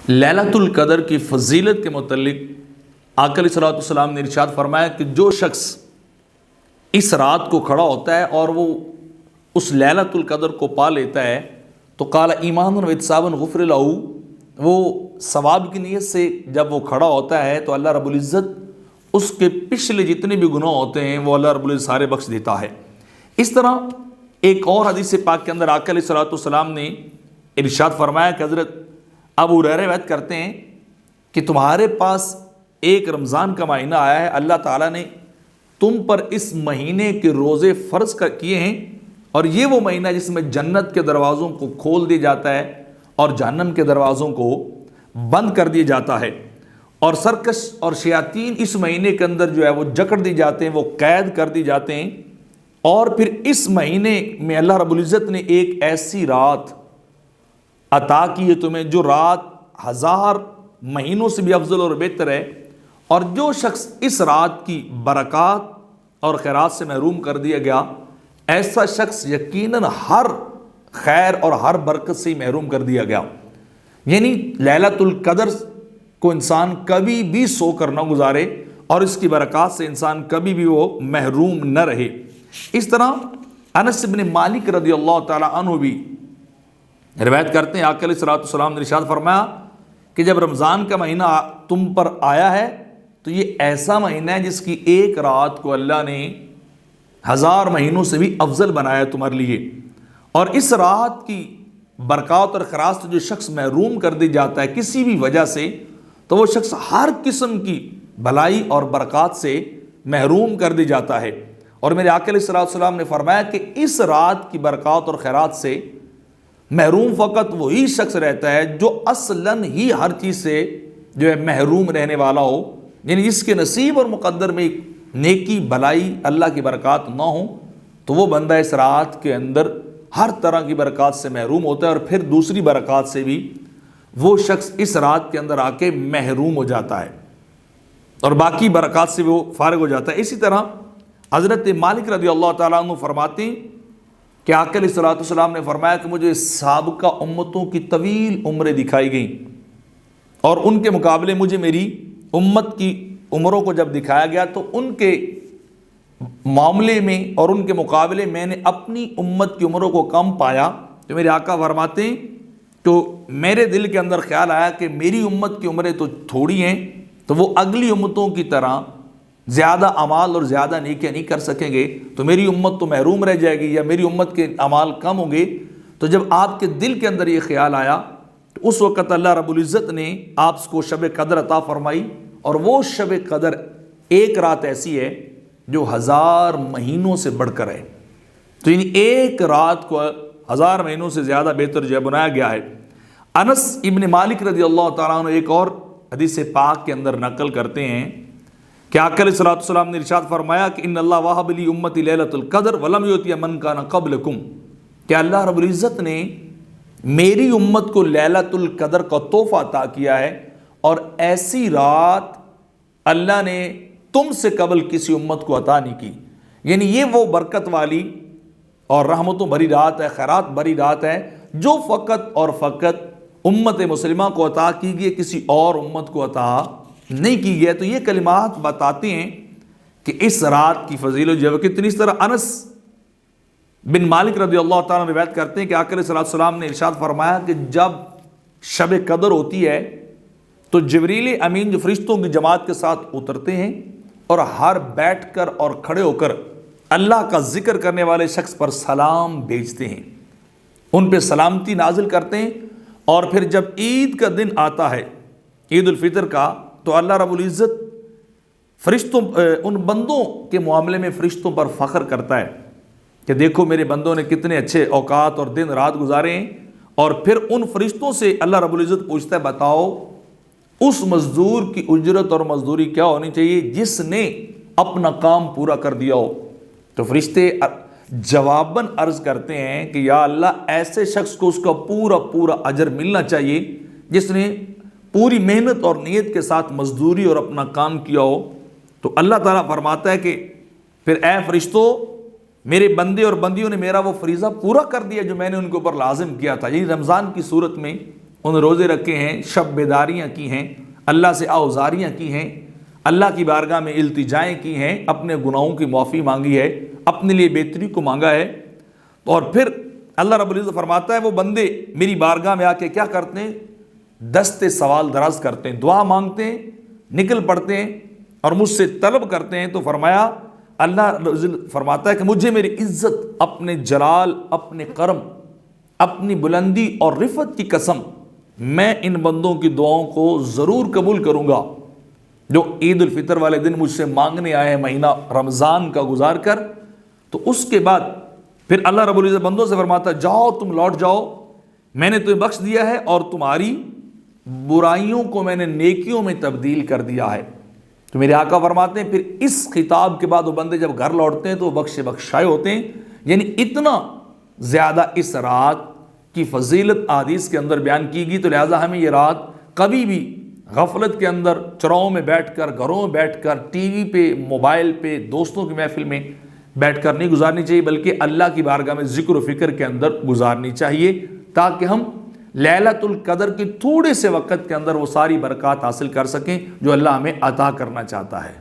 لیلۃ القدر کی فضیلت کے متعلق آقا علیہ الصلوۃ والسلام نے ارشاد فرمایا کہ جو شخص اس رات کو کھڑا ہوتا ہے اور وہ اس لیلۃ القدر کو پا لیتا ہے تو قال ایمان و احتسابا غفر لہ، وہ ثواب کی نیت سے جب وہ کھڑا ہوتا ہے تو اللہ رب العزت اس کے پچھلے جتنے بھی گناہ ہوتے ہیں وہ اللہ رب العزت سارے بخش دیتا ہے۔ اس طرح ایک اور حدیث پاک کے اندر آقا علیہ الصلوۃ والسلام نے ارشاد فرمایا کہ حضرت ابو ہریرہ روایت کرتے ہیں کہ تمہارے پاس ایک رمضان کا مہینہ آیا ہے، اللہ تعالیٰ نے تم پر اس مہینے کے روزے فرض کیے ہیں، اور یہ وہ مہینہ جس میں جنت کے دروازوں کو کھول دیا جاتا ہے اور جہنم کے دروازوں کو بند کر دیا جاتا ہے، اور سرکش اور شیاطین اس مہینے کے اندر جو ہے وہ جکڑ دی جاتے ہیں، وہ قید کر دی جاتے ہیں۔ اور پھر اس مہینے میں اللہ رب العزت نے ایک ایسی رات عطا کی ہے تمہیں جو رات 1000 مہینوں سے بھی افضل اور بہتر ہے، اور جو شخص اس رات کی برکات اور خیرات سے محروم کر دیا گیا، ایسا شخص یقیناً ہر خیر اور ہر برکت سے محروم کر دیا گیا۔ یعنی لیلۃ القدر کو انسان کبھی بھی سو کر نہ گزارے اور اس کی برکات سے انسان کبھی بھی وہ محروم نہ رہے۔ اس طرح انس بن مالک رضی اللہ تعالی عنہ بھی روایت کرتے ہیں آقا علیہ الصلوۃ والسلام نے ارشاد فرمایا کہ جب رمضان کا مہینہ تم پر آیا ہے تو یہ ایسا مہینہ ہے جس کی ایک رات کو اللہ نے 1000 مہینوں سے بھی افضل بنایا تمہارے لیے، اور اس رات کی برکات اور خیرات سے جو شخص محروم کر دی جاتا ہے کسی بھی وجہ سے، تو وہ شخص ہر قسم کی بھلائی اور برکات سے محروم کر دی جاتا ہے۔ اور میرے آقا علیہ الصلوۃ والسلام نے فرمایا کہ اس رات کی برکات اور خیرات سے محروم فقط وہی شخص رہتا ہے جو اصلاً ہی ہر چیز سے جو ہے محروم رہنے والا ہو، یعنی جس کے نصیب اور مقدر میں نیکی بھلائی اللہ کی برکات نہ ہوں تو وہ بندہ اس رات کے اندر ہر طرح کی برکات سے محروم ہوتا ہے، اور پھر دوسری برکات سے بھی وہ شخص اس رات کے اندر آ کے محروم ہو جاتا ہے اور باقی برکات سے وہ فارغ ہو جاتا ہے۔ اسی طرح حضرت مالک رضی اللہ تعالیٰ عنہ فرماتے ہیں کہ آقا علیہ الصلوۃ والسلام نے فرمایا کہ مجھے سابقہ امتوں کی طویل عمریں دکھائی گئیں، اور ان کے مقابلے مجھے میری امت کی عمروں کو جب دکھایا گیا تو ان کے معاملے میں اور ان کے مقابلے میں نے اپنی امت کی عمروں کو کم پایا۔ تو میرے آقا فرماتے ہیں تو میرے دل کے اندر خیال آیا کہ میری امت کی عمریں تو تھوڑی ہیں، تو وہ اگلی امتوں کی طرح زیادہ اعمال اور زیادہ نیکیاں نہیں کر سکیں گے، تو میری امت تو محروم رہ جائے گی یا میری امت کے اعمال کم ہوں گے۔ تو جب آپ کے دل کے اندر یہ خیال آیا تو اس وقت اللہ رب العزت نے آپ کو شب قدر عطا فرمائی، اور وہ شب قدر ایک رات ایسی ہے جو 1000 مہینوں سے بڑھ کر ہے۔ تو یعنی ایک رات کو 1000 مہینوں سے زیادہ بہتر جو ہے بنایا گیا ہے۔ انس ابن مالک رضی اللہ تعالیٰ عنہ ایک اور حدیث پاک کے اندر نقل کرتے ہیں کہ آقا علیہ الصلوۃ والسلام نے ارشاد فرمایا کہ ان اللہ وہب لی امتی لیلۃ القدر ولم یؤتی من کان قبلکم، کہ اللہ رب العزت نے میری امت کو لیلۃ القدر کا تحفہ عطا کیا ہے، اور ایسی رات اللہ نے تم سے قبل کسی امت کو عطا نہیں کی۔ یعنی یہ وہ برکت والی اور رحمتوں بھری رات ہے، خیرات بھری رات ہے جو فقط اور فقط امت مسلمہ کو عطا کی گئی، کسی اور امت کو عطا نہیں کی گئی۔ تو یہ کلمات بتاتے ہیں کہ اس رات کی فضیلت جو ہے کتنی۔ اس طرح انس بن مالک رضی اللہ تعالیٰ روایت کرتے ہیں کہ آقا علیہ الصلوۃ والسلام نے ارشاد فرمایا کہ جب شب قدر ہوتی ہے تو جبریل امین جو فرشتوں کی جماعت کے ساتھ اترتے ہیں اور ہر بیٹھ کر اور کھڑے ہو کر اللہ کا ذکر کرنے والے شخص پر سلام بھیجتے ہیں، ان پہ سلامتی نازل کرتے ہیں، اور پھر جب عید کا دن آتا ہے، عید الفطر کا، تو اللہ رب العزت فرشتوں ان بندوں کے معاملے میں فرشتوں پر فخر کرتا ہے کہ دیکھو میرے بندوں نے کتنے اچھے اوقات اور دن رات گزارے ہیں، اور پھر ان فرشتوں سے اللہ رب العزت پوچھتا ہے بتاؤ اس مزدور کی اجرت اور مزدوری کیا ہونی چاہیے جس نے اپنا کام پورا کر دیا ہو؟ تو فرشتے جواباً عرض کرتے ہیں کہ یا اللہ ایسے شخص کو اس کا پورا پورا اجر ملنا چاہیے جس نے پوری محنت اور نیت کے ساتھ مزدوری اور اپنا کام کیا ہو۔ تو اللہ تعالیٰ فرماتا ہے کہ پھر اے فرشتوں، میرے بندے اور بندیوں نے میرا وہ فریضہ پورا کر دیا جو میں نے ان کے اوپر لازم کیا تھا۔ یعنی رمضان کی صورت میں ان روزے رکھے ہیں، شب بیداریاں کی ہیں، اللہ سے آوزاریاں کی ہیں، اللہ کی بارگاہ میں التجائیں کی ہیں، اپنے گناہوں کی معافی مانگی ہے، اپنے لیے بہتری کو مانگا ہے، اور پھر اللہ رب العزت فرماتا ہے وہ بندے میری بارگاہ میں آ کے کیا کرتے ہیں؟ دست سوال دراز کرتے ہیں، دعا مانگتے ہیں، نکل پڑتے ہیں اور مجھ سے طلب کرتے ہیں۔ تو فرمایا، اللہ فرماتا ہے کہ مجھے میری عزت، اپنے جلال، اپنے کرم، اپنی بلندی اور رفعت کی قسم، میں ان بندوں کی دعاؤں کو ضرور قبول کروں گا جو عید الفطر والے دن مجھ سے مانگنے آئے ہیں مہینہ رمضان کا گزار کر۔ تو اس کے بعد پھر اللہ رب العزت بندوں سے فرماتا ہے جاؤ، تم لوٹ جاؤ، میں نے تمہیں بخش دیا ہے اور تمہاری برائیوں کو میں نے نیکیوں میں تبدیل کر دیا ہے۔ تو میرے آقا فرماتے ہیں پھر اس خطاب کے بعد وہ بندے جب گھر لوٹتے ہیں تو وہ بخشائے ہوتے ہیں۔ یعنی اتنا زیادہ اس رات کی فضیلت احادیث کے اندر بیان کی گئی، تو لہٰذا ہمیں یہ رات کبھی بھی غفلت کے اندر چراؤں میں بیٹھ کر، گھروں میں بیٹھ کر، ٹی وی پہ، موبائل پہ، دوستوں کی محفل میں بیٹھ کر نہیں گزارنی چاہیے، بلکہ اللہ کی بارگاہ میں ذکر و فکر کے اندر گزارنی چاہیے، تاکہ ہم لیلۃ القدر کے تھوڑے سے وقت کے اندر وہ ساری برکات حاصل کر سکیں جو اللہ ہمیں عطا کرنا چاہتا ہے۔